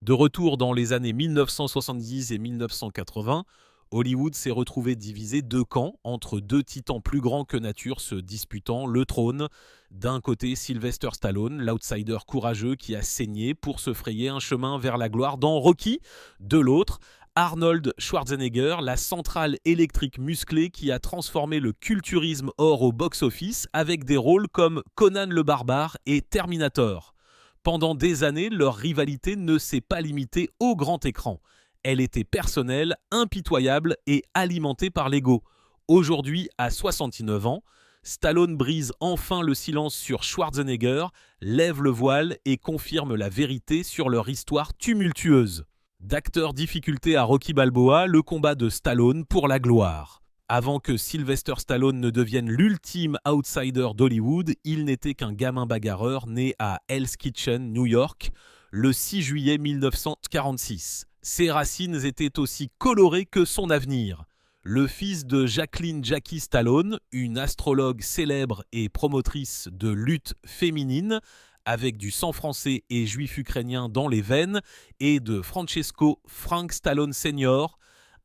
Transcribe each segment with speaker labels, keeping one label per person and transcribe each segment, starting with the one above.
Speaker 1: De retour dans les années 1970 et 1980, Hollywood s'est retrouvé divisé deux camps entre deux titans plus grands que nature se disputant le trône. D'un côté, Sylvester Stallone, l'outsider courageux qui a saigné pour se frayer un chemin vers la gloire dans Rocky. De l'autre, Arnold Schwarzenegger, la centrale électrique musclée qui a transformé le culturisme or au box-office avec des rôles comme Conan le Barbare et Terminator. Pendant des années, leur rivalité ne s'est pas limitée au grand écran. Elle était personnelle, impitoyable et alimentée par l'ego. Aujourd'hui, à 69 ans, Stallone brise enfin le silence sur Schwarzenegger, lève le voile et confirme la vérité sur leur histoire tumultueuse. D'acteur difficulté à Rocky Balboa, le combat de Stallone pour la gloire. Avant que Sylvester Stallone ne devienne l'ultime outsider d'Hollywood, il n'était qu'un gamin bagarreur né à Hell's Kitchen, New York, le 6 juillet 1946. Ses racines étaient aussi colorées que son avenir. Le fils de Jacqueline Jackie Stallone, une astrologue célèbre et promotrice de lutte féminine, avec du sang français et juif ukrainien dans les veines, et de Francesco Frank Stallone Sr.,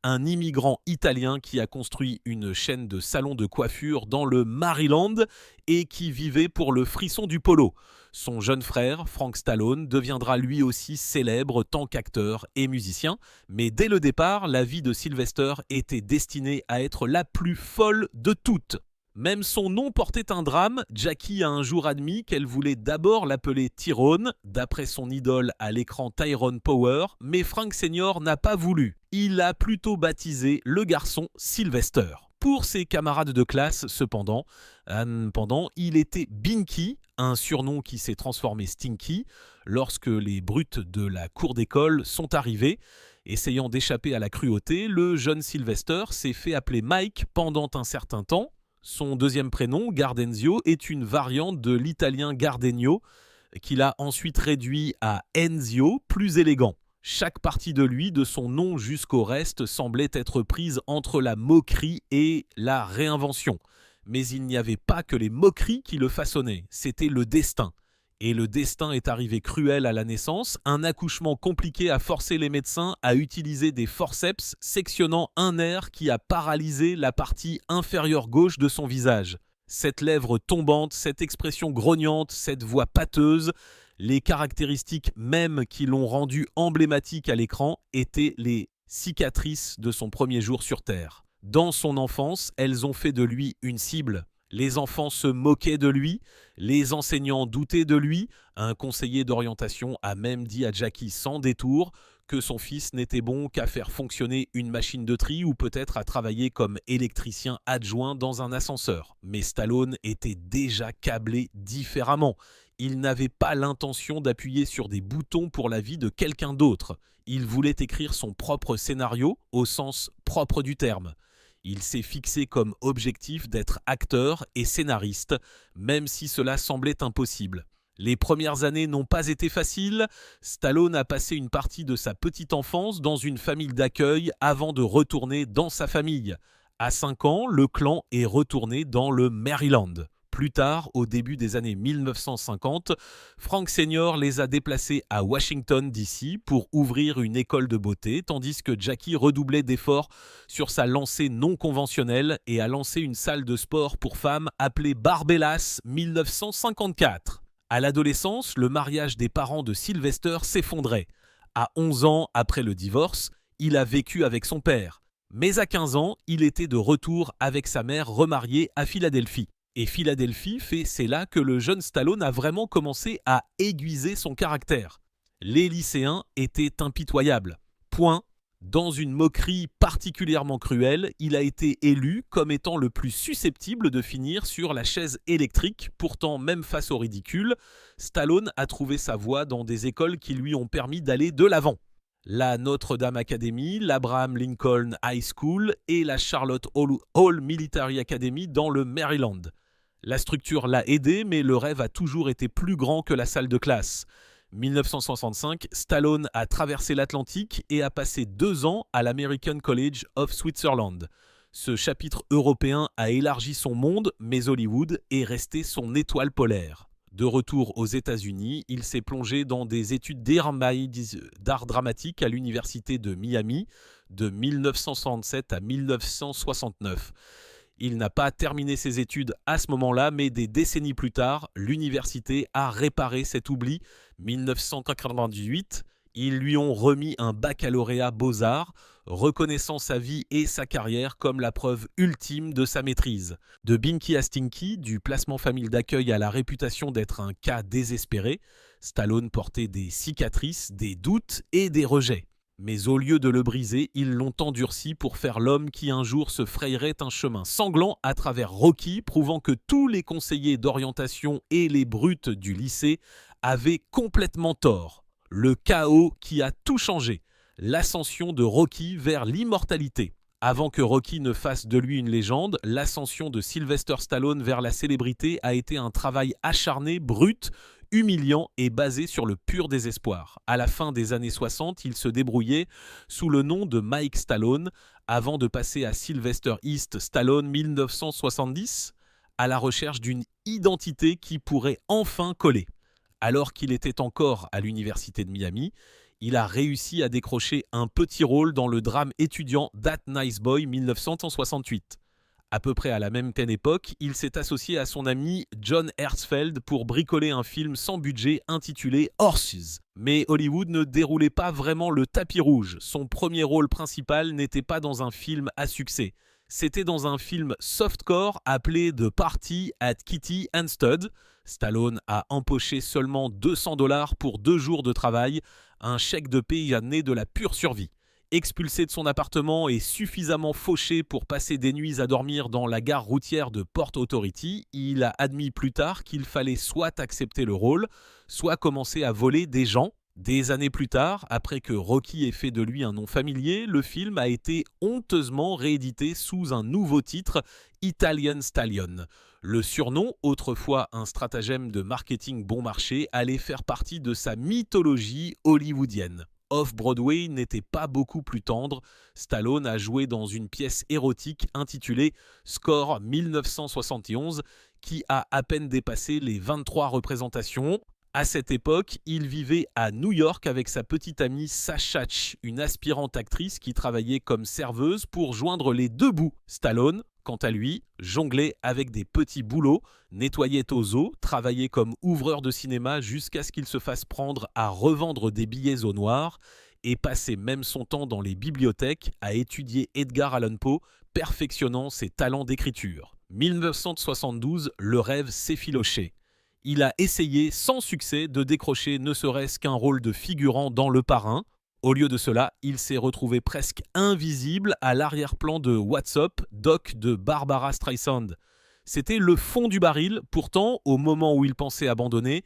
Speaker 1: un immigrant italien qui a construit une chaîne de salons de coiffure dans le Maryland et qui vivait pour le frisson du polo. Son jeune frère, Frank Stallone, deviendra lui aussi célèbre tant qu'acteur et musicien, mais dès le départ, la vie de Sylvester était destinée à être la plus folle de toutes. Même son nom portait un drame. Jackie a un jour admis qu'elle voulait d'abord l'appeler Tyrone, d'après son idole à l'écran Tyrone Power, mais Frank Senior n'a pas voulu. Il a plutôt baptisé le garçon Sylvester. Pour ses camarades de classe, cependant, il était Binky, un surnom qui s'est transformé Stinky, lorsque les brutes de la cour d'école sont arrivés. Essayant d'échapper à la cruauté, le jeune Sylvester s'est fait appeler Mike pendant un certain temps. Son deuxième prénom, Gardenzio, est une variante de l'italien Gardegno, qu'il a ensuite réduit à Enzio, plus élégant. Chaque partie de lui, de son nom jusqu'au reste, semblait être prise entre la moquerie et la réinvention. Mais il n'y avait pas que les moqueries qui le façonnaient, c'était le destin. Et le destin est arrivé cruel à la naissance, un accouchement compliqué a forcé les médecins à utiliser des forceps sectionnant un nerf qui a paralysé la partie inférieure gauche de son visage. Cette lèvre tombante, cette expression grognante, cette voix pâteuse, les caractéristiques mêmes qui l'ont rendu emblématique à l'écran étaient les cicatrices de son premier jour sur Terre. Dans son enfance, elles ont fait de lui une cible. Les enfants se moquaient de lui, les enseignants doutaient de lui. Un conseiller d'orientation a même dit à Jackie sans détour que son fils n'était bon qu'à faire fonctionner une machine de tri ou peut-être à travailler comme électricien adjoint dans un ascenseur. Mais Stallone était déjà câblé différemment. Il n'avait pas l'intention d'appuyer sur des boutons pour la vie de quelqu'un d'autre. Il voulait écrire son propre scénario au sens propre du terme. Il s'est fixé comme objectif d'être acteur et scénariste, même si cela semblait impossible. Les premières années n'ont pas été faciles. Stallone a passé une partie de sa petite enfance dans une famille d'accueil avant de retourner dans sa famille. À 5 ans, le clan est retourné dans le Maryland. Plus tard, au début des années 1950, Frank Senior les a déplacés à Washington DC pour ouvrir une école de beauté, tandis que Jackie redoublait d'efforts sur sa lancée non conventionnelle et a lancé une salle de sport pour femmes appelée Barbellas 1954. À l'adolescence, le mariage des parents de Sylvester s'effondrait. À 11 ans après le divorce, il a vécu avec son père. Mais à 15 ans, il était de retour avec sa mère remariée à Philadelphie. Et Philadelphie c'est là que le jeune Stallone a vraiment commencé à aiguiser son caractère. Les lycéens étaient impitoyables. Point. Dans une moquerie particulièrement cruelle, il a été élu comme étant le plus susceptible de finir sur la chaise électrique. Pourtant, même face au ridicule, Stallone a trouvé sa voie dans des écoles qui lui ont permis d'aller de l'avant. La Notre-Dame Academy, l'Abraham Lincoln High School et la Charlotte Hall Military Academy dans le Maryland. La structure l'a aidé, mais le rêve a toujours été plus grand que la salle de classe. 1965, Stallone a traversé l'Atlantique et a passé 2 ans à l'American College of Switzerland. Ce chapitre européen a élargi son monde, mais Hollywood est resté son étoile polaire. De retour aux États-Unis, il s'est plongé dans des études d'art dramatique à l'université de Miami de 1967 à 1969. Il n'a pas terminé ses études à ce moment-là, mais des décennies plus tard, l'université a réparé cet oubli. 1998, ils lui ont remis un baccalauréat Beaux-Arts, reconnaissant sa vie et sa carrière comme la preuve ultime de sa maîtrise. De Binky à Stinky, du placement famille d'accueil à la réputation d'être un cas désespéré, Stallone portait des cicatrices, des doutes et des rejets. Mais au lieu de le briser, ils l'ont endurci pour faire l'homme qui un jour se frayerait un chemin sanglant à travers Rocky, prouvant que tous les conseillers d'orientation et les brutes du lycée avaient complètement tort. Le chaos qui a tout changé, l'ascension de Rocky vers l'immortalité. Avant que Rocky ne fasse de lui une légende, l'ascension de Sylvester Stallone vers la célébrité a été un travail acharné, brut, humiliant et basé sur le pur désespoir. À la fin des années 60, il se débrouillait sous le nom de Mike Stallone, avant de passer à Sylvester East Stallone 1970, à la recherche d'une identité qui pourrait enfin coller. Alors qu'il était encore à l'université de Miami, il a réussi à décrocher un petit rôle dans le drame étudiant That Nice Boy 1968. À peu près à la même époque, il s'est associé à son ami John Herzfeld pour bricoler un film sans budget intitulé Horses. Mais Hollywood ne déroulait pas vraiment le tapis rouge. Son premier rôle principal n'était pas dans un film à succès. C'était dans un film softcore appelé The Party at Kitty and Stud. Stallone a empoché seulement $200 pour 2 jours de travail, un chèque de paye né de la pure survie. Expulsé de son appartement et suffisamment fauché pour passer des nuits à dormir dans la gare routière de Port Authority, il a admis plus tard qu'il fallait soit accepter le rôle, soit commencer à voler des gens. Des années plus tard, après que Rocky ait fait de lui un nom familier, le film a été honteusement réédité sous un nouveau titre, Italian Stallion. Le surnom, autrefois un stratagème de marketing bon marché, allait faire partie de sa mythologie hollywoodienne. Off-Broadway n'était pas beaucoup plus tendre. Stallone a joué dans une pièce érotique intitulée Score 1971 qui a à peine dépassé les 23 représentations. À cette époque, il vivait à New York avec sa petite amie Sasha Ch, une aspirante actrice qui travaillait comme serveuse pour joindre les deux bouts. Stallone, quant à lui, jonglait avec des petits boulots, nettoyait aux eaux, travaillait comme ouvreur de cinéma jusqu'à ce qu'il se fasse prendre à revendre des billets au noir et passait même son temps dans les bibliothèques à étudier Edgar Allan Poe, perfectionnant ses talents d'écriture. 1972, le rêve s'effilochait. Il a essayé sans succès de décrocher ne serait-ce qu'un rôle de figurant dans Le Parrain. Au lieu de cela, il s'est retrouvé presque invisible à l'arrière-plan de What's Up, Doc de Barbara Streisand. C'était le fond du baril, pourtant, au moment où il pensait abandonner,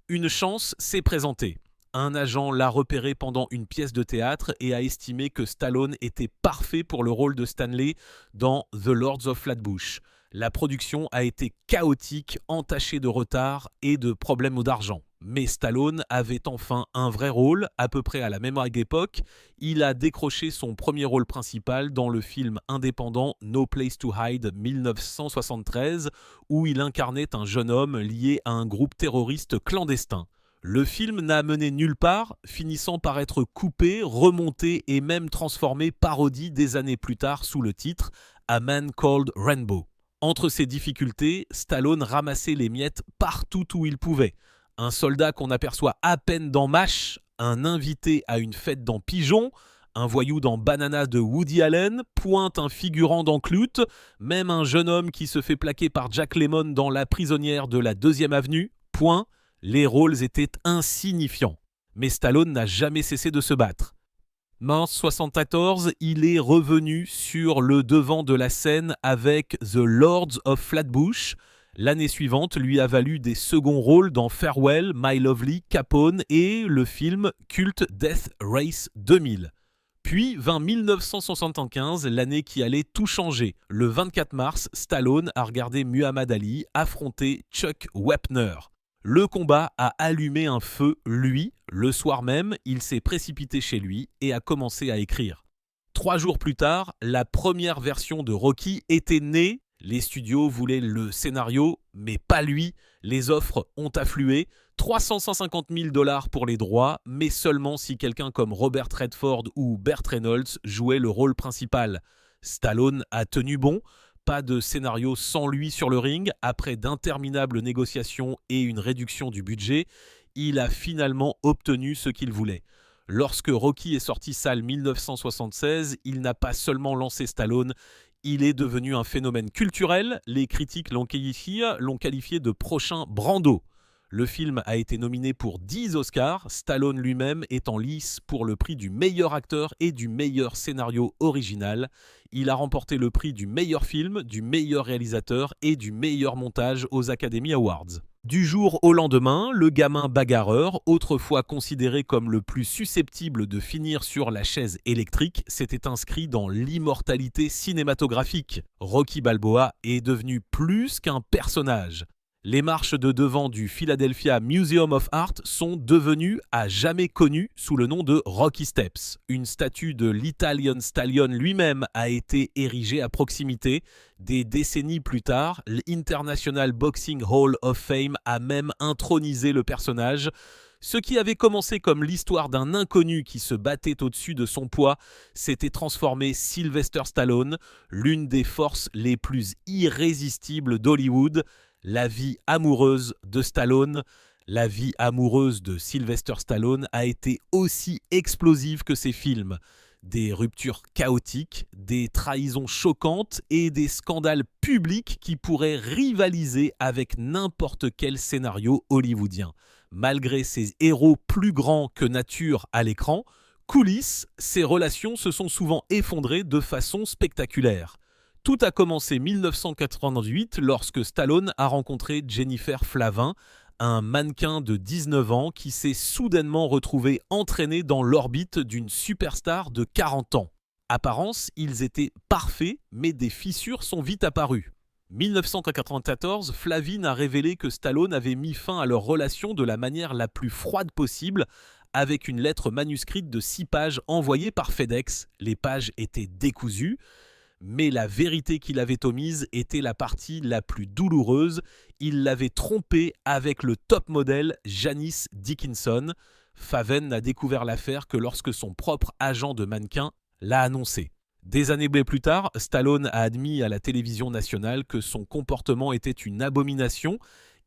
Speaker 1: une chance s'est présentée. Un agent l'a repéré pendant une pièce de théâtre et a estimé que Stallone était parfait pour le rôle de Stanley dans The Lords of Flatbush. La production a été chaotique, entachée de retard et de problèmes d'argent. Mais Stallone avait enfin un vrai rôle, à peu près à la même époque. Il a décroché son premier rôle principal dans le film indépendant No Place to Hide 1973, où il incarnait un jeune homme lié à un groupe terroriste clandestin. Le film n'a mené nulle part, finissant par être coupé, remonté et même transformé parodie des années plus tard sous le titre A Man Called Rainbow. Entre ces difficultés, Stallone ramassait les miettes partout où il pouvait. Un soldat qu'on aperçoit à peine dans MASH, un invité à une fête dans Pigeon, un voyou dans Banana de Woody Allen, pointe un figurant dans Clout, même un jeune homme qui se fait plaquer par Jack Lemmon dans La prisonnière de la 2e avenue, point, les rôles étaient insignifiants. Mais Stallone n'a jamais cessé de se battre. Mars 1974, il est revenu sur le devant de la scène avec The Lords of Flatbush. L'année suivante lui a valu des seconds rôles dans Farewell, My Lovely, Capone et le film culte Death Race 2000. Puis vint 1975, l'année qui allait tout changer. Le 24 mars, Stallone a regardé Muhammad Ali affronter Chuck Wepner. Le combat a allumé un feu, lui. Le soir même, il s'est précipité chez lui et a commencé à écrire. 3 jours plus tard, la première version de Rocky était née Les studios voulaient le scénario, mais pas lui. Les offres ont afflué. 350 000 $ pour les droits, mais seulement si quelqu'un comme Robert Redford ou Burt Reynolds jouait le rôle principal. Stallone a tenu bon. Pas de scénario sans lui sur le ring. Après d'interminables négociations et une réduction du budget, il a finalement obtenu ce qu'il voulait. Lorsque Rocky est sorti salle 1976, il n'a pas seulement lancé Stallone, il est devenu un phénomène culturel. Les critiques l'ont qualifié de prochain Brando. Le film a été nominé pour 10 Oscars, Stallone lui-même est en lice pour le prix du meilleur acteur et du meilleur scénario original. Il a remporté le prix du meilleur film, du meilleur réalisateur et du meilleur montage aux Academy Awards. Du jour au lendemain, le gamin bagarreur, autrefois considéré comme le plus susceptible de finir sur la chaise électrique, s'était inscrit dans l'immortalité cinématographique. Rocky Balboa est devenu plus qu'un personnage. Les marches de devant du Philadelphia Museum of Art sont devenues à jamais connues sous le nom de Rocky Steps. Une statue de l'Italian Stallion lui-même a été érigée à proximité. Des décennies plus tard, l'International Boxing Hall of Fame a même intronisé le personnage. Ce qui avait commencé comme l'histoire d'un inconnu qui se battait au-dessus de son poids s'était transformé Sylvester Stallone, l'une des forces les plus irrésistibles d'Hollywood. La vie amoureuse de Stallone, la vie amoureuse de Sylvester Stallone a été aussi explosive que ses films. Des ruptures chaotiques, des trahisons choquantes et des scandales publics qui pourraient rivaliser avec n'importe quel scénario hollywoodien. Malgré ses héros plus grands que nature à l'écran, coulisses, ces relations se sont souvent effondrées de façon spectaculaire. Tout a commencé en 1988 lorsque Stallone a rencontré Jennifer Flavin, un mannequin de 19 ans qui s'est soudainement retrouvé entraîné dans l'orbite d'une superstar de 40 ans. Apparence, ils étaient parfaits, mais des fissures sont vite apparues. 1994, Flavin a révélé que Stallone avait mis fin à leur relation de la manière la plus froide possible, avec une lettre manuscrite de 6 pages envoyée par FedEx. Les pages étaient décousues. Mais la vérité qu'il avait omise était la partie la plus douloureuse. Il l'avait trompé avec le top modèle Janice Dickinson. Faven n'a découvert l'affaire que lorsque son propre agent de mannequin l'a annoncé. Des années plus tard, Stallone a admis à la télévision nationale que son comportement était une abomination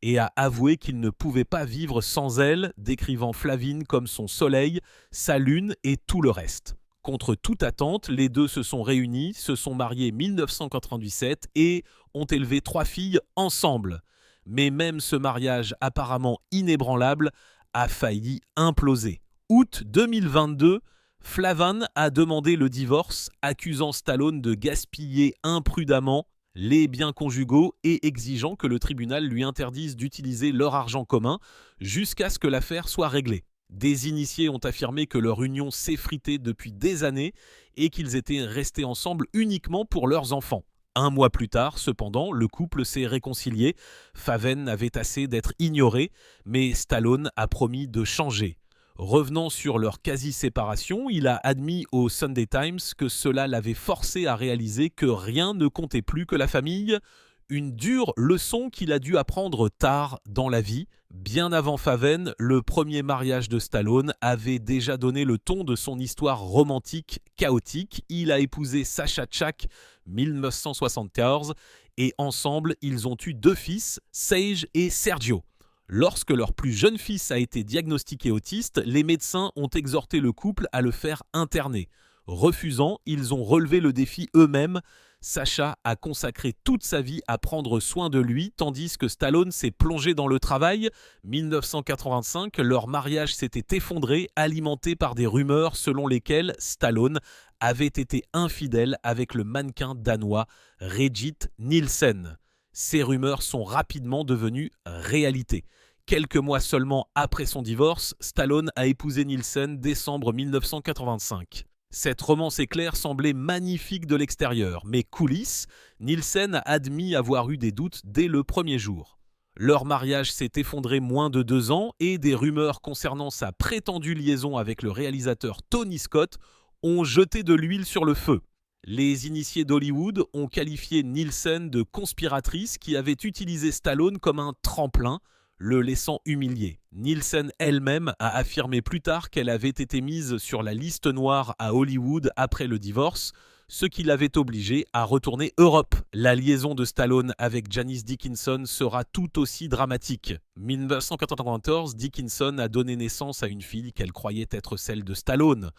Speaker 1: et a avoué qu'il ne pouvait pas vivre sans elle, décrivant Flavin comme son soleil, sa lune et tout le reste. Contre toute attente, les deux se sont réunis, se sont mariés en 1997 et ont élevé 3 filles ensemble. Mais même ce mariage apparemment inébranlable a failli imploser. Août 2022, Flavin a demandé le divorce, accusant Stallone de gaspiller imprudemment les biens conjugaux et exigeant que le tribunal lui interdise d'utiliser leur argent commun jusqu'à ce que l'affaire soit réglée. Des initiés ont affirmé que leur union s'effritait depuis des années et qu'ils étaient restés ensemble uniquement pour leurs enfants. Un mois plus tard, cependant, le couple s'est réconcilié. Faven avait assez d'être ignoré, mais Stallone a promis de changer. Revenant sur leur quasi-séparation, il a admis au Sunday Times que cela l'avait forcé à réaliser que rien ne comptait plus que la famille. Une dure leçon qu'il a dû apprendre tard dans la vie. Bien avant Faven, le premier mariage de Stallone avait déjà donné le ton de son histoire romantique chaotique. Il a épousé Sacha Chak, 1974, et ensemble, ils ont eu 2 fils, Sage et Sergio. Lorsque leur plus jeune fils a été diagnostiqué autiste, les médecins ont exhorté le couple à le faire interner. Refusant, ils ont relevé le défi eux-mêmes. Sacha a consacré toute sa vie à prendre soin de lui, tandis que Stallone s'est plongé dans le travail. 1985, leur mariage s'était effondré, alimenté par des rumeurs selon lesquelles Stallone avait été infidèle avec le mannequin danois Regit Nielsen. Ces rumeurs sont rapidement devenues réalité. Quelques mois seulement après son divorce, Stallone a épousé Nielsen décembre 1985. Cette romance éclair semblait magnifique de l'extérieur, mais coulisses, Nielsen a admis avoir eu des doutes dès le premier jour. Leur mariage s'est effondré moins de 2 ans et des rumeurs concernant sa prétendue liaison avec le réalisateur Tony Scott ont jeté de l'huile sur le feu. Les initiés d'Hollywood ont qualifié Nielsen de conspiratrice qui avait utilisé Stallone comme un tremplin, le laissant humilier. Nielsen elle-même a affirmé plus tard qu'elle avait été mise sur la liste noire à Hollywood après le divorce, ce qui l'avait obligée à retourner Europe. La liaison de Stallone avec Janice Dickinson sera tout aussi dramatique. 1994, Dickinson a donné naissance à une fille qu'elle croyait être celle de Stallone.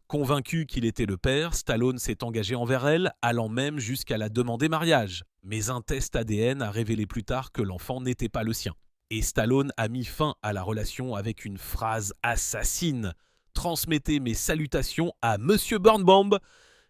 Speaker 1: Convaincu qu'il était le père, Stallone s'est engagé envers elle, allant même jusqu'à la demander mariage. Mais un test ADN a révélé plus tard que l'enfant n'était pas le sien. Et Stallone a mis fin à la relation avec une phrase assassine. « Transmettez mes salutations à Monsieur Birnbaum !»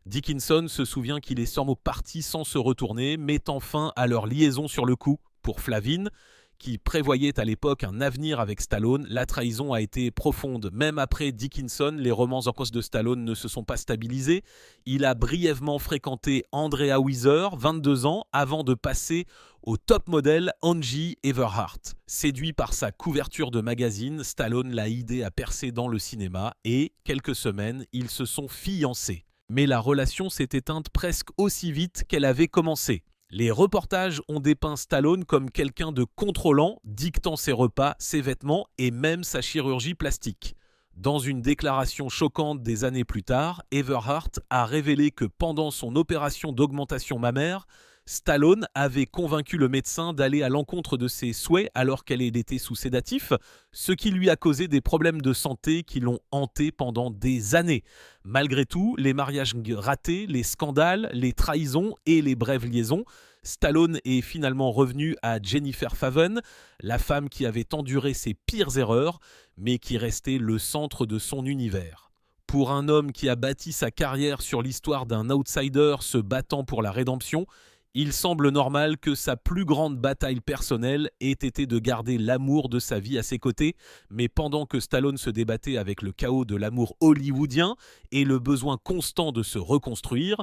Speaker 1: Dickinson se souvient qu'il est sûrement parti sans se retourner, mettant fin à leur liaison sur le coup. Pour Flavine, qui prévoyait à l'époque un avenir avec Stallone, la trahison a été profonde. Même après Dickinson, les romans en cause de Stallone ne se sont pas stabilisés. Il a brièvement fréquenté Andrea Wheeler, 22 ans, avant de passer au top modèle Angie Everhart. Séduit par sa couverture de magazine, Stallone l'a aidé à percer dans le cinéma et, quelques semaines, ils se sont fiancés. Mais la relation s'est éteinte presque aussi vite qu'elle avait commencé. Les reportages ont dépeint Stallone comme quelqu'un de contrôlant, dictant ses repas, ses vêtements et même sa chirurgie plastique. Dans une déclaration choquante des années plus tard, Everhart a révélé que pendant son opération d'augmentation mammaire, Stallone avait convaincu le médecin d'aller à l'encontre de ses souhaits alors qu'elle était sous sédatif, ce qui lui a causé des problèmes de santé qui l'ont hanté pendant des années. Malgré tout, les mariages ratés, les scandales, les trahisons et les brèves liaisons, Stallone est finalement revenu à Jennifer Faven, la femme qui avait enduré ses pires erreurs, mais qui restait le centre de son univers. Pour un homme qui a bâti sa carrière sur l'histoire d'un outsider se battant pour la rédemption, il semble normal que sa plus grande bataille personnelle ait été de garder l'amour de sa vie à ses côtés, mais pendant que Stallone se débattait avec le chaos de l'amour hollywoodien et le besoin constant de se reconstruire,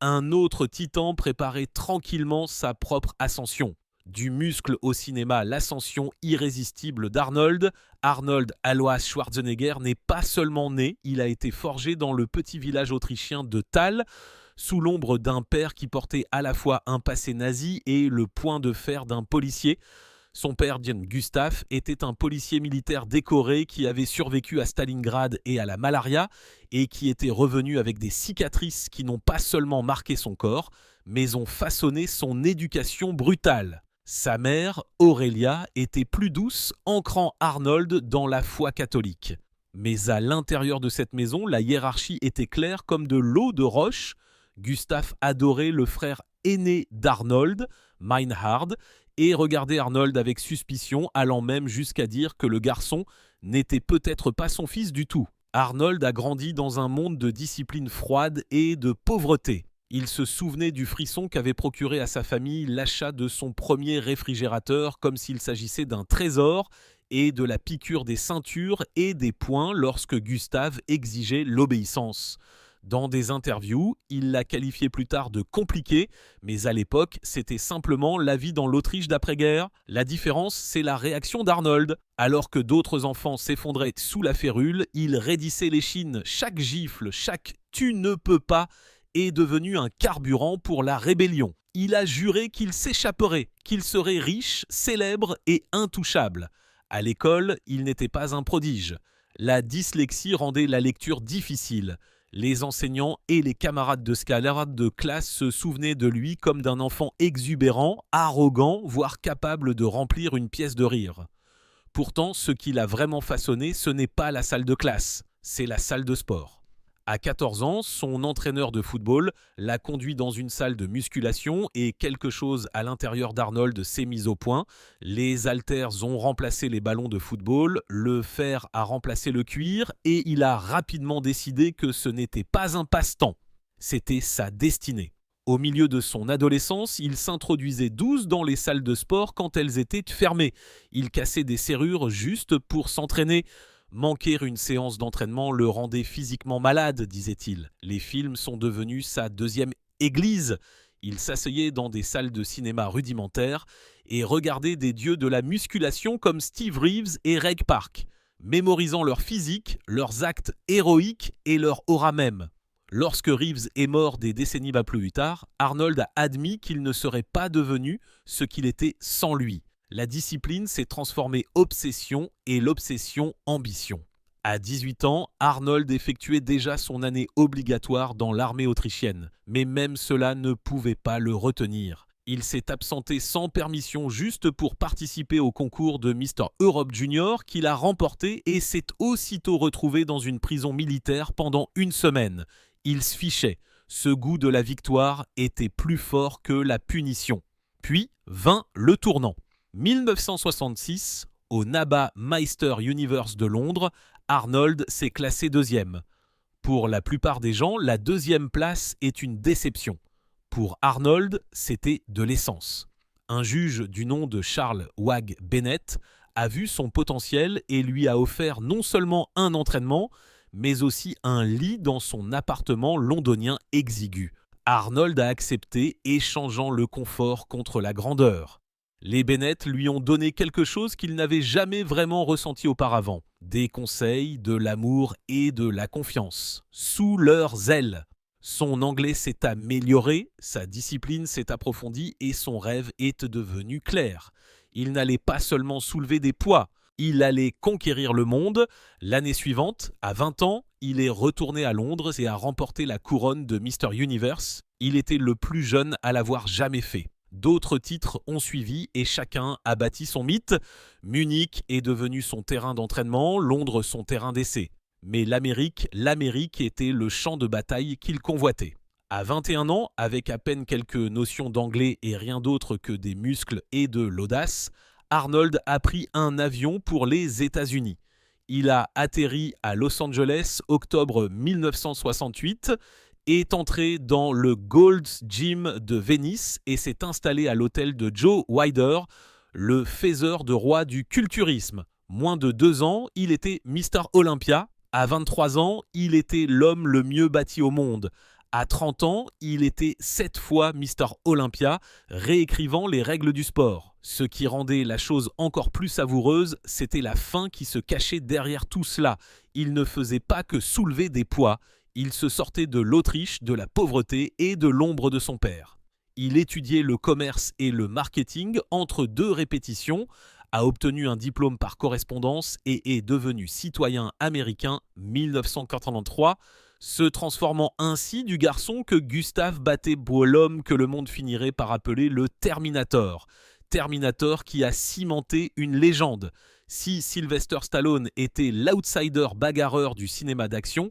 Speaker 1: un autre titan préparait tranquillement sa propre ascension. Du muscle au cinéma, l'ascension irrésistible d'Arnold. Arnold Alois Schwarzenegger n'est pas seulement né, il a été forgé dans le petit village autrichien de Thal, sous l'ombre d'un père qui portait à la fois un passé nazi et le poing de fer d'un policier. Son père, Gustav, était un policier militaire décoré qui avait survécu à Stalingrad et à la malaria et qui était revenu avec des cicatrices qui n'ont pas seulement marqué son corps, mais ont façonné son éducation brutale. Sa mère, Aurélia, était plus douce, ancrant Arnold dans la foi catholique. Mais à l'intérieur de cette maison, la hiérarchie était claire comme de l'eau de roche. Gustav adorait le frère aîné d'Arnold, Meinhard, et regardait Arnold avec suspicion, allant même jusqu'à dire que le garçon n'était peut-être pas son fils du tout. Arnold a grandi dans un monde de discipline froide et de pauvreté. Il se souvenait du frisson qu'avait procuré à sa famille l'achat de son premier réfrigérateur comme s'il s'agissait d'un trésor et de la piqûre des ceintures et des poings lorsque Gustave exigeait l'obéissance. Dans des interviews, il l'a qualifié plus tard de compliqué, mais à l'époque, c'était simplement la vie dans l'Autriche d'après-guerre. La différence, c'est la réaction d'Arnold. Alors que d'autres enfants s'effondraient sous la férule, il raidissait l'échine. Chaque gifle, chaque « tu ne peux pas » est devenu un carburant pour la rébellion. Il a juré qu'il s'échapperait, qu'il serait riche, célèbre et intouchable. À l'école, il n'était pas un prodige. La dyslexie rendait la lecture difficile. Les enseignants et les camarades de classe se souvenaient de lui comme d'un enfant exubérant, arrogant, voire capable de remplir une pièce de rire. Pourtant, ce qui l'a vraiment façonné, ce n'est pas la salle de classe, c'est la salle de sport. À 14 ans, son entraîneur de football l'a conduit dans une salle de musculation et quelque chose à l'intérieur d'Arnold s'est mis au point. Les haltères ont remplacé les ballons de football, le fer a remplacé le cuir et il a rapidement décidé que ce n'était pas un passe-temps, c'était sa destinée. Au milieu de son adolescence, il s'introduisait 12 dans les salles de sport quand elles étaient fermées. Il cassait des serrures juste pour s'entraîner. Manquer une séance d'entraînement le rendait physiquement malade, disait-il. Les films sont devenus sa deuxième église. Il s'asseyait dans des salles de cinéma rudimentaires et regardait des dieux de la musculation comme Steve Reeves et Reg Park, mémorisant leur physique, leurs actes héroïques et leur aura même. Lorsque Reeves est mort des décennies plus tard, Arnold a admis qu'il ne serait pas devenu ce qu'il était sans lui. La discipline s'est transformée obsession et l'obsession ambition. À 18 ans, Arnold effectuait déjà son année obligatoire dans l'armée autrichienne, mais même cela ne pouvait pas le retenir. Il s'est absenté sans permission juste pour participer au concours de Mister Europe Junior qu'il a remporté et s'est aussitôt retrouvé dans une prison militaire pendant une semaine. Il se fichait. Ce goût de la victoire était plus fort que la punition. Puis vint le tournant. 1966, au NABA Meister Universe de Londres, Arnold s'est classé deuxième. Pour la plupart des gens, la deuxième place est une déception. Pour Arnold, c'était de l'essence. Un juge du nom de Charles Wag Bennett a vu son potentiel et lui a offert non seulement un entraînement, mais aussi un lit dans son appartement londonien exigu. Arnold a accepté, échangeant le confort contre la grandeur. Les Bennett lui ont donné quelque chose qu'il n'avait jamais vraiment ressenti auparavant. Des conseils, de l'amour et de la confiance. Sous leurs ailes. Son anglais s'est amélioré, sa discipline s'est approfondie et son rêve est devenu clair. Il n'allait pas seulement soulever des poids, il allait conquérir le monde. L'année suivante, à 20 ans, il est retourné à Londres et a remporté la couronne de Mister Universe. Il était le plus jeune à l'avoir jamais fait. D'autres titres ont suivi et chacun a bâti son mythe. Munich est devenu son terrain d'entraînement, Londres son terrain d'essai. Mais l'Amérique était le champ de bataille qu'il convoitait. À 21 ans, avec à peine quelques notions d'anglais et rien d'autre que des muscles et de l'audace, Arnold a pris un avion pour les États-Unis. Il a atterri à Los Angeles octobre 1968, est entré dans le Gold's Gym de Venise et s'est installé à l'hôtel de Joe Weider, le faiseur de roi du culturisme. Moins de 2 ans, il était Mister Olympia. À 23 ans, il était l'homme le mieux bâti au monde. À 30 ans, il était 7 fois Mister Olympia, réécrivant les règles du sport. Ce qui rendait la chose encore plus savoureuse, c'était la faim qui se cachait derrière tout cela. Il ne faisait pas que soulever des poids. Il se sortait de l'Autriche, de la pauvreté et de l'ombre de son père. Il étudiait le commerce et le marketing entre 2 répétitions, a obtenu un diplôme par correspondance et est devenu citoyen américain 1983, se transformant ainsi du garçon que Gustave battait pour l'homme que le monde finirait par appeler le Terminator. Terminator qui a cimenté une légende. Si Sylvester Stallone était l'outsider bagarreur du cinéma d'action,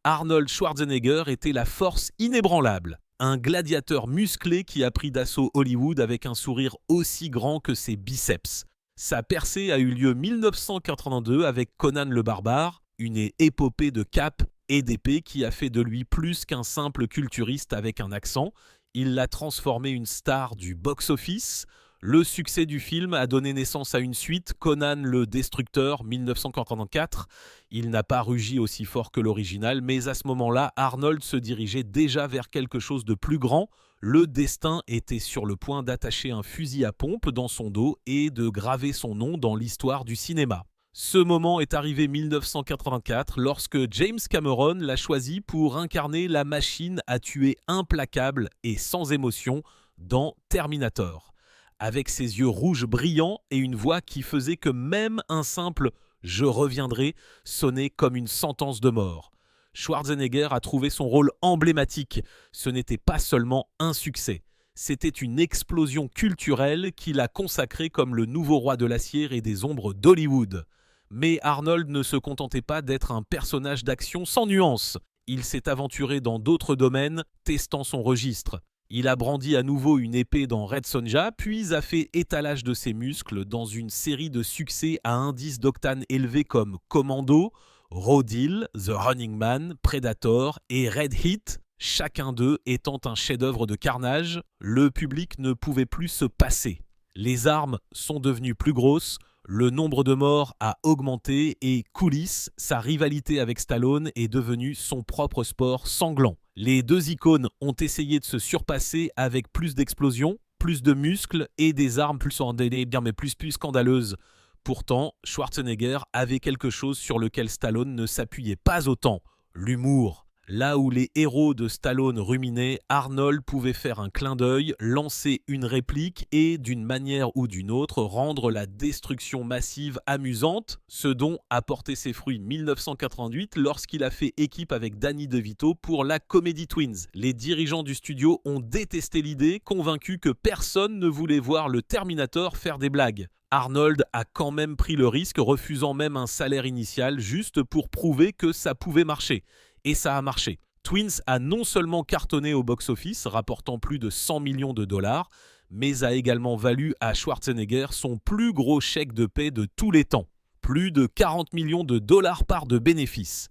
Speaker 1: Arnold Schwarzenegger était la force inébranlable. Un gladiateur musclé qui a pris d'assaut Hollywood avec un sourire aussi grand que ses biceps. Sa percée a eu lieu 1982 avec Conan le Barbare, une épopée de cap et d'épée qui a fait de lui plus qu'un simple culturiste avec un accent. Il l'a transformé une star du box-office. Le succès du film a donné naissance à une suite, Conan le Destructeur, 1984. Il n'a pas rugi aussi fort que l'original, mais à ce moment-là, Arnold se dirigeait déjà vers quelque chose de plus grand. Le destin était sur le point d'attacher un fusil à pompe dans son dos et de graver son nom dans l'histoire du cinéma. Ce moment est arrivé 1984 lorsque James Cameron l'a choisi pour incarner la machine à tuer implacable et sans émotion dans Terminator. Avec ses yeux rouges brillants et une voix qui faisait que même un simple « je reviendrai » sonnait comme une sentence de mort. Schwarzenegger a trouvé son rôle emblématique. Ce n'était pas seulement un succès. C'était une explosion culturelle qui l'a consacré comme le nouveau roi de l'acier et des ombres d'Hollywood. Mais Arnold ne se contentait pas d'être un personnage d'action sans nuance. Il s'est aventuré dans d'autres domaines, testant son registre. Il a brandi à nouveau une épée dans Red Sonja, puis a fait étalage de ses muscles dans une série de succès à indice d'octane élevé comme Commando, Raw Deal, The Running Man, Predator et Red Heat, chacun d'eux étant un chef-d'œuvre de carnage. Le public ne pouvait plus se passer. Les armes sont devenues plus grosses, le nombre de morts a augmenté et Coulisses, sa rivalité avec Stallone, est devenue son propre sport sanglant. Les 2 icônes ont essayé de se surpasser avec plus d'explosions, plus de muscles et des armes plus scandaleuses. Pourtant, Schwarzenegger avait quelque chose sur lequel Stallone ne s'appuyait pas autant, l'humour. Là où les héros de Stallone ruminaient, Arnold pouvait faire un clin d'œil, lancer une réplique et, d'une manière ou d'une autre, rendre la destruction massive amusante, ce dont a porté ses fruits 1988 lorsqu'il a fait équipe avec Danny DeVito pour la Comedy Twins. Les dirigeants du studio ont détesté l'idée, convaincus que personne ne voulait voir le Terminator faire des blagues. Arnold a quand même pris le risque, refusant même un salaire initial juste pour prouver que ça pouvait marcher. Et ça a marché. Twins a non seulement cartonné au box-office, rapportant plus de 100 millions de dollars, mais a également valu à Schwarzenegger son plus gros chèque de paie de tous les temps. Plus de 40 millions de dollars par de bénéfices.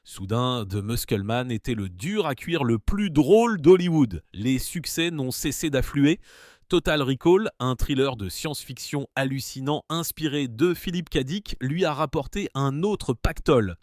Speaker 1: Soudain, The Muscleman était le dur à cuire le plus drôle d'Hollywood. Les succès n'ont cessé d'affluer. Total Recall, un thriller de science-fiction hallucinant inspiré de Philip K. Dick, lui a rapporté un autre pactole.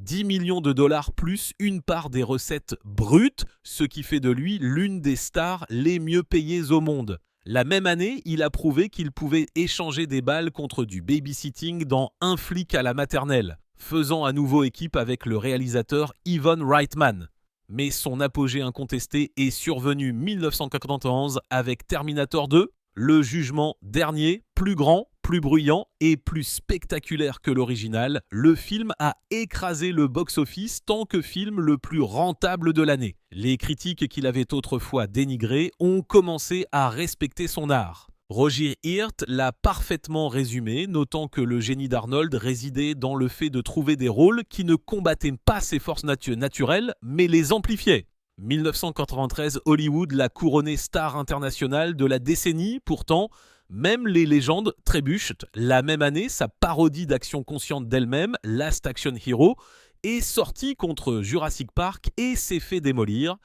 Speaker 1: 10 millions de dollars plus une part des recettes brutes, ce qui fait de lui l'une des stars les mieux payées au monde. La même année, il a prouvé qu'il pouvait échanger des balles contre du babysitting dans Un flic à la maternelle, faisant à nouveau équipe avec le réalisateur Ivan Reitman. Mais son apogée incontesté est survenu 1991 avec Terminator 2, le jugement dernier, plus grand, plus bruyant et plus spectaculaire que l'original. Le film a écrasé le box-office tant que film le plus rentable de l'année. Les critiques qu'il avait autrefois dénigrées ont commencé à respecter son art. Roger Hirt l'a parfaitement résumé, notant que le génie d'Arnold résidait dans le fait de trouver des rôles qui ne combattaient pas ses forces naturelles, mais les amplifiaient. 1993, Hollywood l'a couronné star internationale de la décennie. Pourtant, même les légendes trébuchent. La même année, sa parodie d'action consciente d'elle-même, Last Action Hero, est sortie contre Jurassic Park et s'est fait démolir.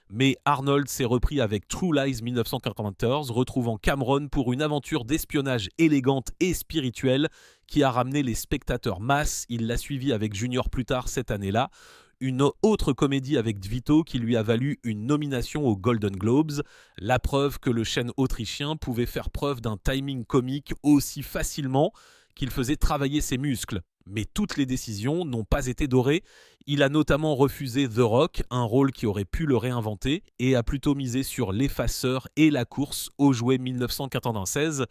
Speaker 1: Mais Arnold s'est repris avec True Lies 1994, retrouvant Cameron pour une aventure d'espionnage élégante et spirituelle qui a ramené les spectateurs masse. Il l'a suivi avec Junior plus tard cette année-là. Une autre comédie avec DeVito qui lui a valu une nomination aux Golden Globes, la preuve que le chêne autrichien pouvait faire preuve d'un timing comique aussi facilement qu'il faisait travailler ses muscles. Mais toutes les décisions n'ont pas été dorées. Il a notamment refusé The Rock, un rôle qui aurait pu le réinventer, et a plutôt misé sur l'effaceur et la course au jouet 1996.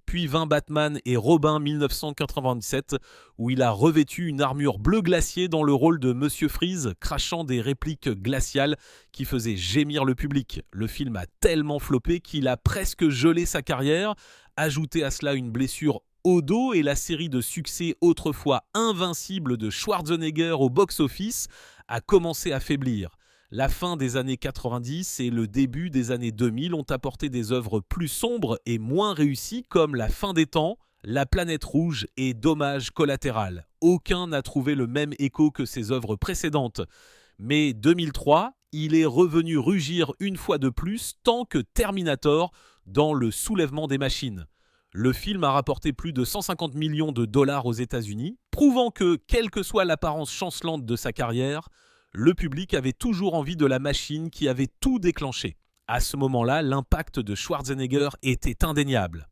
Speaker 1: Puis 20 Batman et Robin 1997, où il a revêtu une armure bleu glacier dans le rôle de Monsieur Freeze, crachant des répliques glaciales qui faisaient gémir le public. Le film a tellement floppé qu'il a presque gelé sa carrière. Ajoutez à cela une blessure au dos et la série de succès autrefois invincible de Schwarzenegger au box-office a commencé à faiblir. La fin des années 90 et le début des années 2000 ont apporté des œuvres plus sombres et moins réussies comme La fin des temps, La planète rouge et Dommage collatéral. Aucun n'a trouvé le même écho que ses œuvres précédentes. Mais 2003, il est revenu rugir une fois de plus tant que Terminator dans le soulèvement des machines. Le film a rapporté plus de 150 millions de dollars aux États-Unis, prouvant que, quelle que soit l'apparence chancelante de sa carrière, le public avait toujours envie de la machine qui avait tout déclenché. À ce moment-là, l'impact de Schwarzenegger était indéniable.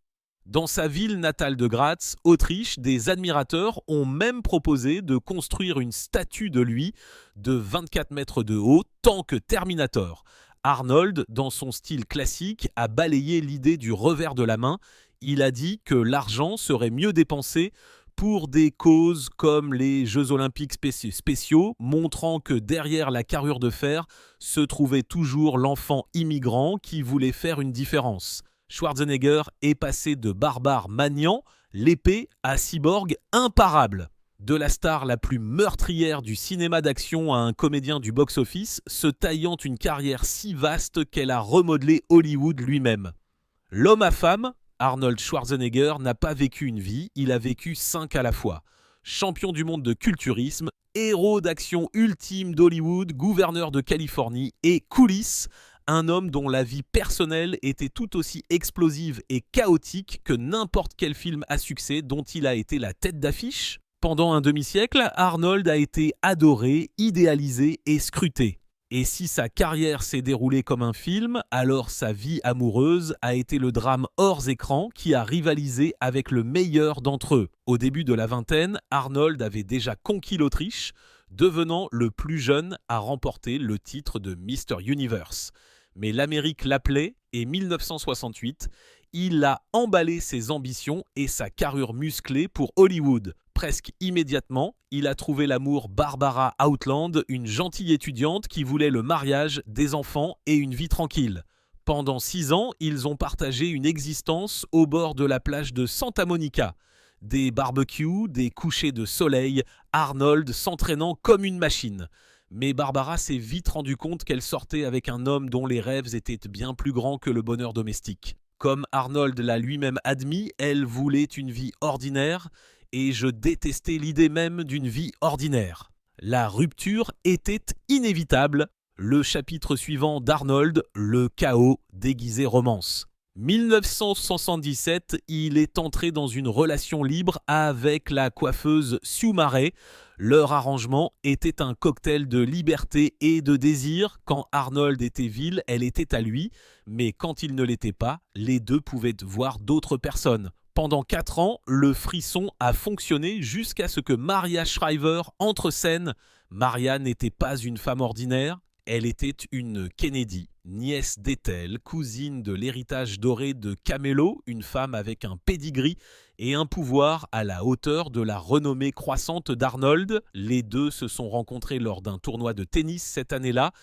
Speaker 1: Dans sa ville natale de Graz, Autriche, des admirateurs ont même proposé de construire une statue de lui de 24 mètres de haut, tant que Terminator. Arnold, dans son style classique, a balayé l'idée du revers de la main. Il a dit que l'argent serait mieux dépensé pour des causes comme les Jeux Olympiques spéciaux, montrant que derrière la carrure de fer se trouvait toujours l'enfant immigrant qui voulait faire une différence. Schwarzenegger est passé de barbare maniant l'épée à cyborg imparable. De la star la plus meurtrière du cinéma d'action à un comédien du box-office, se taillant une carrière si vaste qu'elle a remodelé Hollywood lui-même. L'homme à femme, Arnold Schwarzenegger, n'a pas vécu une vie, il a vécu 5 à la fois. Champion du monde de culturisme, héros d'action ultime d'Hollywood, gouverneur de Californie et coulisses, un homme dont la vie personnelle était tout aussi explosive et chaotique que n'importe quel film à succès dont il a été la tête d'affiche. Pendant un demi-siècle, Arnold a été adoré, idéalisé et scruté. Et si sa carrière s'est déroulée comme un film, alors sa vie amoureuse a été le drame hors écran qui a rivalisé avec le meilleur d'entre eux. Au début de la vingtaine, Arnold avait déjà conquis l'Autriche, devenant le plus jeune à remporter le titre de Mr. Universe. Mais l'Amérique l'appelait et 1968, il a emballé ses ambitions et sa carrure musclée pour Hollywood. Presque immédiatement, il a trouvé l'amour Barbara Outland, une gentille étudiante qui voulait le mariage, des enfants et une vie tranquille. Pendant 6 ans, ils ont partagé une existence au bord de la plage de Santa Monica. Des barbecues, des couchers de soleil, Arnold s'entraînant comme une machine. Mais Barbara s'est vite rendu compte qu'elle sortait avec un homme dont les rêves étaient bien plus grands que le bonheur domestique. Comme Arnold l'a lui-même admis, elle voulait une vie ordinaire et je détestais l'idée même d'une vie ordinaire. La rupture était inévitable. Le chapitre suivant d'Arnold, le chaos déguisé romance. 1977, il est entré dans une relation libre avec la coiffeuse Sue Marais. Leur arrangement était un cocktail de liberté et de désir. Quand Arnold était vil, elle était à lui. Mais quand il ne l'était pas, les deux pouvaient voir d'autres personnes. Pendant 4 ans, le frisson a fonctionné jusqu'à ce que Maria Shriver entre scène. Maria n'était pas une femme ordinaire. Elle était une Kennedy, nièce d'Ethel, cousine de l'héritage doré de Camelo, une femme avec un pedigree et un pouvoir à la hauteur de la renommée croissante d'Arnold. Les deux se sont rencontrés lors d'un tournoi de tennis cette année-là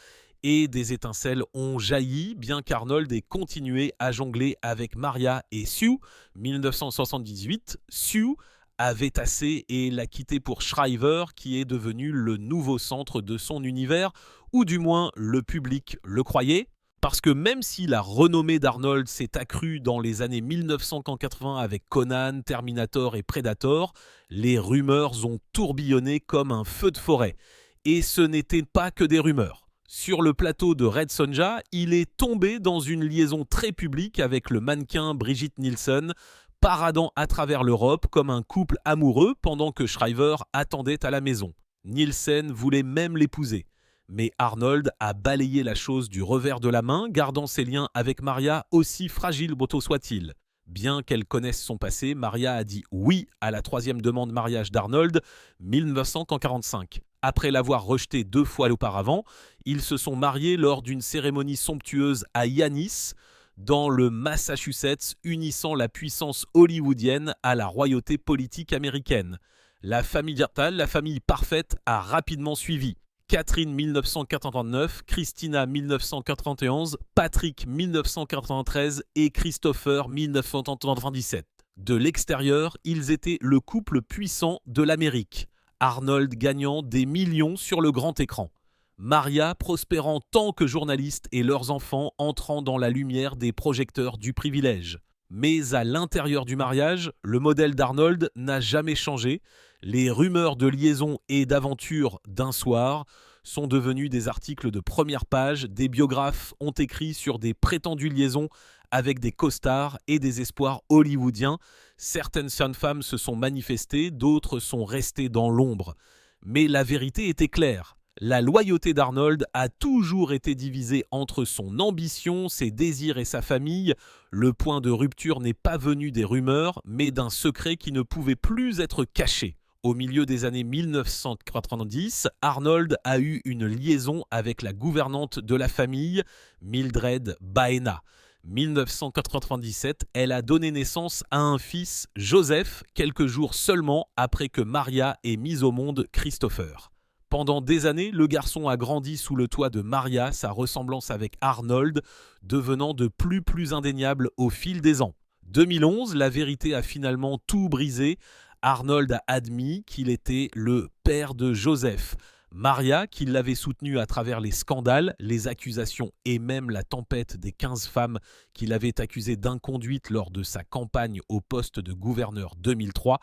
Speaker 1: et des étincelles ont jailli, bien qu'Arnold ait continué à jongler avec Maria et Sue. 1978, Sue avait assez et l'a quitté pour Shriver, qui est devenu le nouveau centre de son univers, ou du moins le public le croyait. Parce que même si la renommée d'Arnold s'est accrue dans les années 1980 avec Conan, Terminator et Predator, les rumeurs ont tourbillonné comme un feu de forêt. Et ce n'était pas que des rumeurs. Sur le plateau de Red Sonja, il est tombé dans une liaison très publique avec le mannequin Brigitte Nielsen, paradant à travers l'Europe comme un couple amoureux pendant que Shriver attendait à la maison. Nielsen voulait même l'épouser. Mais Arnold a balayé la chose du revers de la main, gardant ses liens avec Maria aussi fragiles soient-ils. Bien qu'elle connaisse son passé, Maria a dit oui à la 3e demande de mariage d'Arnold, 1945. Après l'avoir rejeté 2 fois auparavant, ils se sont mariés lors d'une cérémonie somptueuse à Yanis, dans le Massachusetts, unissant la puissance hollywoodienne à la royauté politique américaine. La famille Virtal, la famille parfaite, a rapidement suivi. Catherine 1989, Christina 1991, Patrick 1993 et Christopher 1997. De l'extérieur, ils étaient le couple puissant de l'Amérique. Arnold gagnant des millions sur le grand écran. Maria prospérant tant que journaliste et leurs enfants entrant dans la lumière des projecteurs du privilège. Mais à l'intérieur du mariage, le modèle d'Arnold n'a jamais changé. Les rumeurs de liaison et d'aventure d'un soir sont devenues des articles de première page. Des biographes ont écrit sur des prétendues liaisons avec des costards et des espoirs hollywoodiens. Certaines jeunes femmes se sont manifestées, d'autres sont restées dans l'ombre. Mais la vérité était claire. La loyauté d'Arnold a toujours été divisée entre son ambition, ses désirs et sa famille. Le point de rupture n'est pas venu des rumeurs, mais d'un secret qui ne pouvait plus être caché. Au milieu des années 1990, Arnold a eu une liaison avec la gouvernante de la famille, Mildred Baena. 1997, elle a donné naissance à un fils, Joseph, quelques jours seulement après que Maria ait mis au monde Christopher. Pendant des années, le garçon a grandi sous le toit de Maria, sa ressemblance avec Arnold devenant de plus indéniable au fil des ans. 2011, la vérité a finalement tout brisé. Arnold a admis qu'il était le père de Joseph. Maria, qui l'avait soutenu à travers les scandales, les accusations et même la tempête des 15 femmes qu'il avait accusées d'inconduite lors de sa campagne au poste de gouverneur 2003,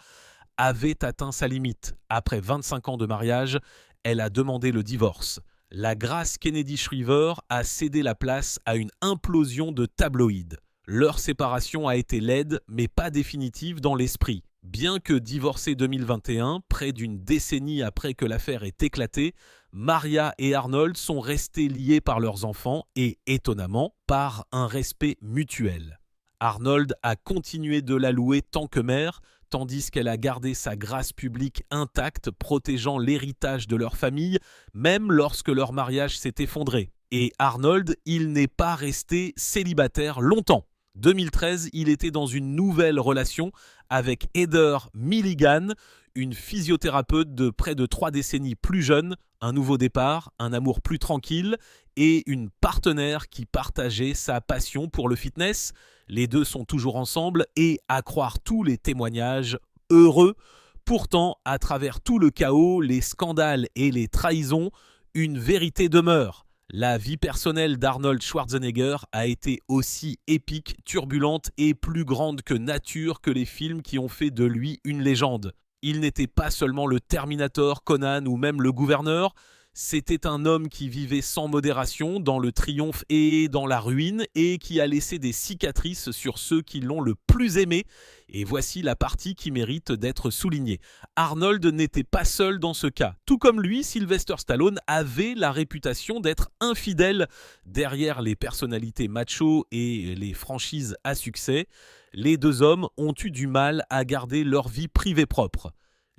Speaker 1: avait atteint sa limite. Après 25 ans de mariage, elle a demandé le divorce. La grâce Kennedy-Shriver a cédé la place à une implosion de tabloïds. Leur séparation a été laide, mais pas définitive dans l'esprit. Bien que divorcée 2021, près d'une décennie après que l'affaire ait éclaté, Maria et Arnold sont restés liés par leurs enfants et, étonnamment, par un respect mutuel. Arnold a continué de la louer tant que mère, tandis qu'elle a gardé sa grâce publique intacte, protégeant l'héritage de leur famille, même lorsque leur mariage s'est effondré. Et Arnold, il n'est pas resté célibataire longtemps. 2013, il était dans une nouvelle relation avec Heather Milligan, une physiothérapeute de près de 3 décennies plus jeune, un nouveau départ, un amour plus tranquille et une partenaire qui partageait sa passion pour le fitness. Les deux sont toujours ensemble et, à croire tous les témoignages, heureux. Pourtant, à travers tout le chaos, les scandales et les trahisons, une vérité demeure. La vie personnelle d'Arnold Schwarzenegger a été aussi épique, turbulente et plus grande que nature que les films qui ont fait de lui une légende. Il n'était pas seulement le Terminator, Conan ou même le Gouverneur, c'était un homme qui vivait sans modération, dans le triomphe et dans la ruine, et qui a laissé des cicatrices sur ceux qui l'ont le plus aimé. Et voici la partie qui mérite d'être soulignée. Arnold n'était pas seul dans ce cas. Tout comme lui, Sylvester Stallone avait la réputation d'être infidèle. Derrière les personnalités macho et les franchises à succès, les deux hommes ont eu du mal à garder leur vie privée propre.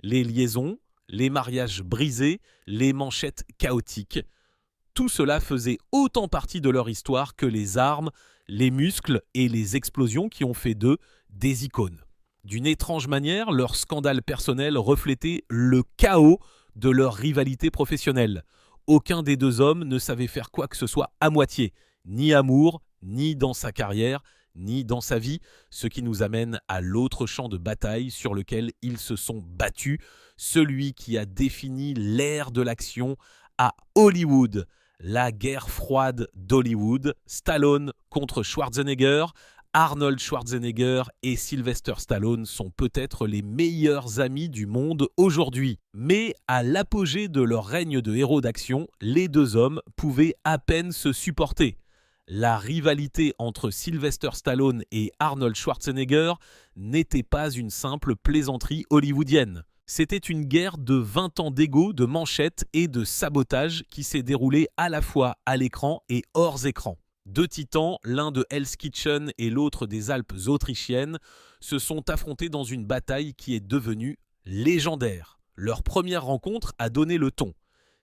Speaker 1: Les liaisons, les mariages brisés, les manchettes chaotiques. Tout cela faisait autant partie de leur histoire que les armes, les muscles et les explosions qui ont fait d'eux des icônes. D'une étrange manière, leur scandale personnel reflétait le chaos de leur rivalité professionnelle. Aucun des deux hommes ne savait faire quoi que ce soit à moitié, ni amour, ni dans sa carrière, ni dans sa vie, ce qui nous amène à l'autre champ de bataille sur lequel ils se sont battus, celui qui a défini l'ère de l'action à Hollywood. La guerre froide d'Hollywood, Stallone contre Schwarzenegger. Arnold Schwarzenegger et Sylvester Stallone sont peut-être les meilleurs amis du monde aujourd'hui. Mais à l'apogée de leur règne de héros d'action, les deux hommes pouvaient à peine se supporter. La rivalité entre Sylvester Stallone et Arnold Schwarzenegger n'était pas une simple plaisanterie hollywoodienne. C'était une guerre de 20 ans d'ego, de manchettes et de sabotage qui s'est déroulée à la fois à l'écran et hors écran. Deux titans, l'un de Hell's Kitchen et l'autre des Alpes autrichiennes, se sont affrontés dans une bataille qui est devenue légendaire. Leur première rencontre a donné le ton.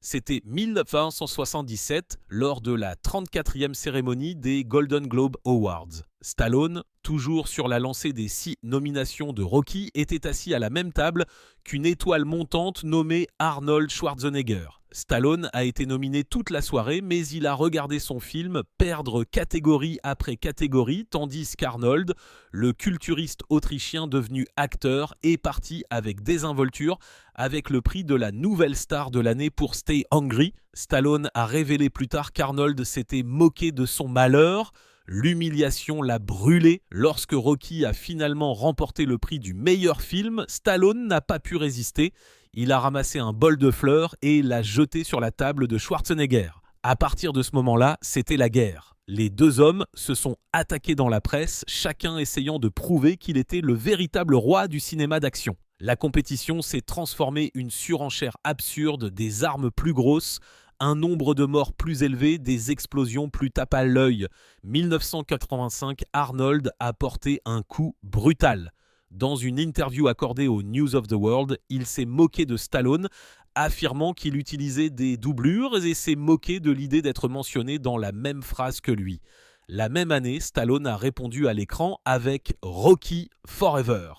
Speaker 1: C'était 1977, lors de la 34e cérémonie des Golden Globe Awards. Stallone, toujours sur la lancée des 6 nominations de Rocky, était assis à la même table qu'une étoile montante nommée Arnold Schwarzenegger. Stallone a été nominé toute la soirée, mais il a regardé son film perdre catégorie après catégorie, tandis qu'Arnold, le culturiste autrichien devenu acteur, est parti avec désinvolture avec le prix de la nouvelle star de l'année pour Stay Hungry. Stallone a révélé plus tard qu'Arnold s'était moqué de son malheur. L'humiliation l'a brûlé. Lorsque Rocky a finalement remporté le prix du meilleur film, Stallone n'a pas pu résister. Il a ramassé un bol de fleurs et l'a jeté sur la table de Schwarzenegger. À partir de ce moment-là, c'était la guerre. Les deux hommes se sont attaqués dans la presse, chacun essayant de prouver qu'il était le véritable roi du cinéma d'action. La compétition s'est transformée une surenchère absurde, des armes plus grosses, un nombre de morts plus élevé, des explosions plus tapent à l'œil. 1985, Arnold a porté un coup brutal. Dans une interview accordée au News of the World, il s'est moqué de Stallone, affirmant qu'il utilisait des doublures et s'est moqué de l'idée d'être mentionné dans la même phrase que lui. La même année, Stallone a répondu à l'écran avec Rocky Forever.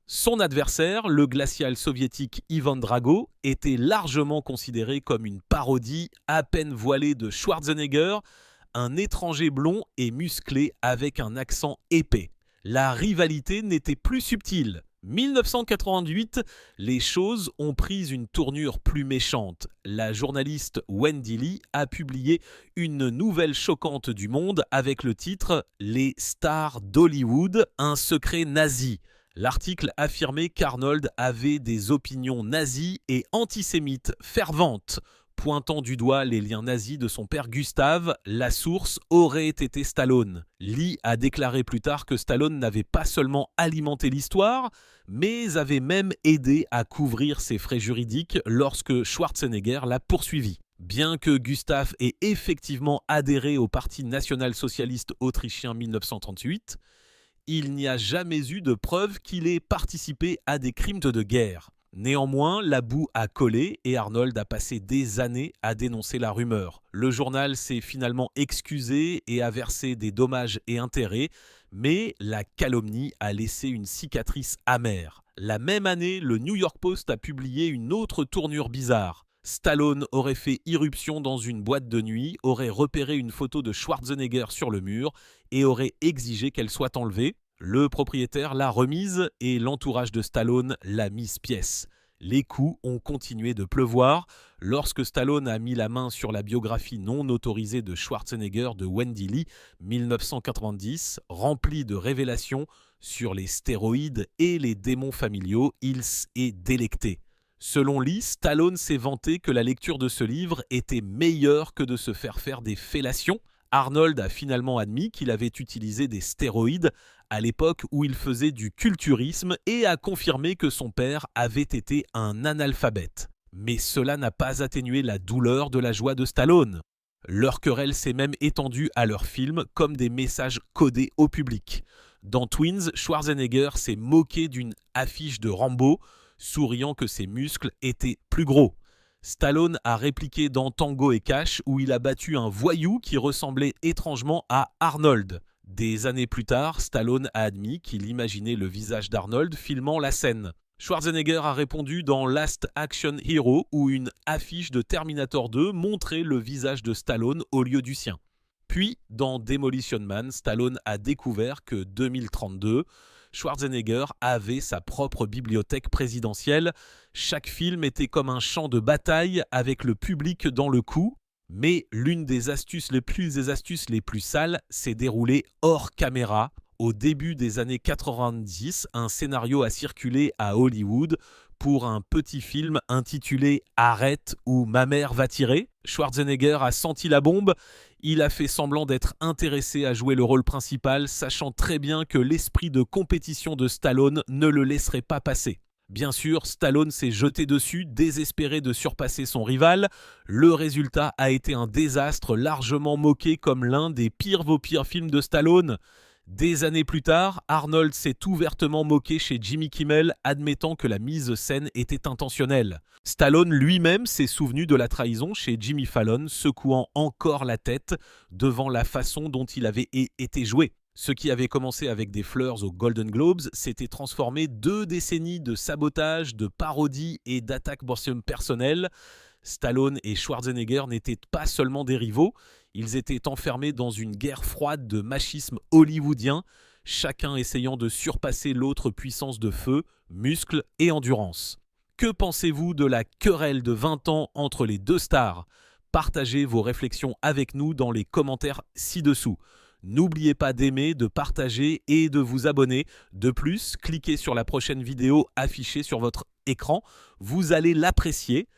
Speaker 1: Son adversaire, le glacial soviétique Ivan Drago, était largement considéré comme une parodie à peine voilée de Schwarzenegger, un étranger blond et musclé avec un accent épais. La rivalité n'était plus subtile. 1988, les choses ont pris une tournure plus méchante. La journaliste Wendy Lee a publié une nouvelle choquante du Monde avec le titre « Les stars d'Hollywood, un secret nazi ». L'article affirmait qu'Arnold avait des opinions nazies et antisémites ferventes. Pointant du doigt les liens nazis de son père Gustave, la source aurait été Stallone. Lee a déclaré plus tard que Stallone n'avait pas seulement alimenté l'histoire, mais avait même aidé à couvrir ses frais juridiques lorsque Schwarzenegger l'a poursuivi. Bien que Gustave ait effectivement adhéré au Parti national-socialiste autrichien 1938, il n'y a jamais eu de preuve qu'il ait participé à des crimes de guerre. Néanmoins, la boue a collé et Arnold a passé des années à dénoncer la rumeur. Le journal s'est finalement excusé et a versé des dommages et intérêts, mais la calomnie a laissé une cicatrice amère. La même année, le New York Post a publié une autre tournure bizarre. Stallone aurait fait irruption dans une boîte de nuit, aurait repéré une photo de Schwarzenegger sur le mur et aurait exigé qu'elle soit enlevée. Le propriétaire l'a remise et l'entourage de Stallone l'a mise pièce. Les coups ont continué de pleuvoir. Lorsque Stallone a mis la main sur la biographie non autorisée de Schwarzenegger de Wendy Lee, 1990, remplie de révélations sur les stéroïdes et les démons familiaux, il s'est délecté. Selon Lee, Stallone s'est vanté que la lecture de ce livre était meilleure que de se faire des fellations. Arnold a finalement admis qu'il avait utilisé des stéroïdes à l'époque où il faisait du culturisme et a confirmé que son père avait été un analphabète. Mais cela n'a pas atténué la douleur de la joie de Stallone. Leur querelle s'est même étendue à leurs films comme des messages codés au public. Dans Twins, Schwarzenegger s'est moqué d'une affiche de Rambo, souriant que ses muscles étaient plus gros. Stallone a répliqué dans Tango et Cash où il a battu un voyou qui ressemblait étrangement à Arnold. Des années plus tard, Stallone a admis qu'il imaginait le visage d'Arnold filmant la scène. Schwarzenegger a répondu dans Last Action Hero où une affiche de Terminator 2 montrait le visage de Stallone au lieu du sien. Puis, dans Demolition Man, Stallone a découvert que 2032, Schwarzenegger avait sa propre bibliothèque présidentielle. Chaque film était comme un champ de bataille avec le public dans le coup. Mais l'une des astuces les plus sales s'est déroulée hors caméra. Au début des années 90, un scénario a circulé à Hollywood pour un petit film intitulé « Arrête ou ma mère va tirer ». Schwarzenegger a senti la bombe. Il a fait semblant d'être intéressé à jouer le rôle principal, sachant très bien que l'esprit de compétition de Stallone ne le laisserait pas passer. Bien sûr, Stallone s'est jeté dessus, désespéré de surpasser son rival. Le résultat a été un désastre largement moqué comme l'un des pires films de Stallone. Des années plus tard, Arnold s'est ouvertement moqué chez Jimmy Kimmel, admettant que la mise en scène était intentionnelle. Stallone lui-même s'est souvenu de la trahison chez Jimmy Fallon, secouant encore la tête devant la façon dont il avait été joué. Ce qui avait commencé avec des fleurs aux Golden Globes s'était transformé 2 décennies de sabotage, de parodie et d'attaques personnelles. Stallone et Schwarzenegger n'étaient pas seulement des rivaux, ils étaient enfermés dans une guerre froide de machisme hollywoodien, chacun essayant de surpasser l'autre puissance de feu, muscles et endurance. Que pensez-vous de la querelle de 20 ans entre les deux stars ? Partagez vos réflexions avec nous dans les commentaires ci-dessous. N'oubliez pas d'aimer, de partager et de vous abonner. De plus, cliquez sur la prochaine vidéo affichée sur votre écran. Vous allez l'apprécier.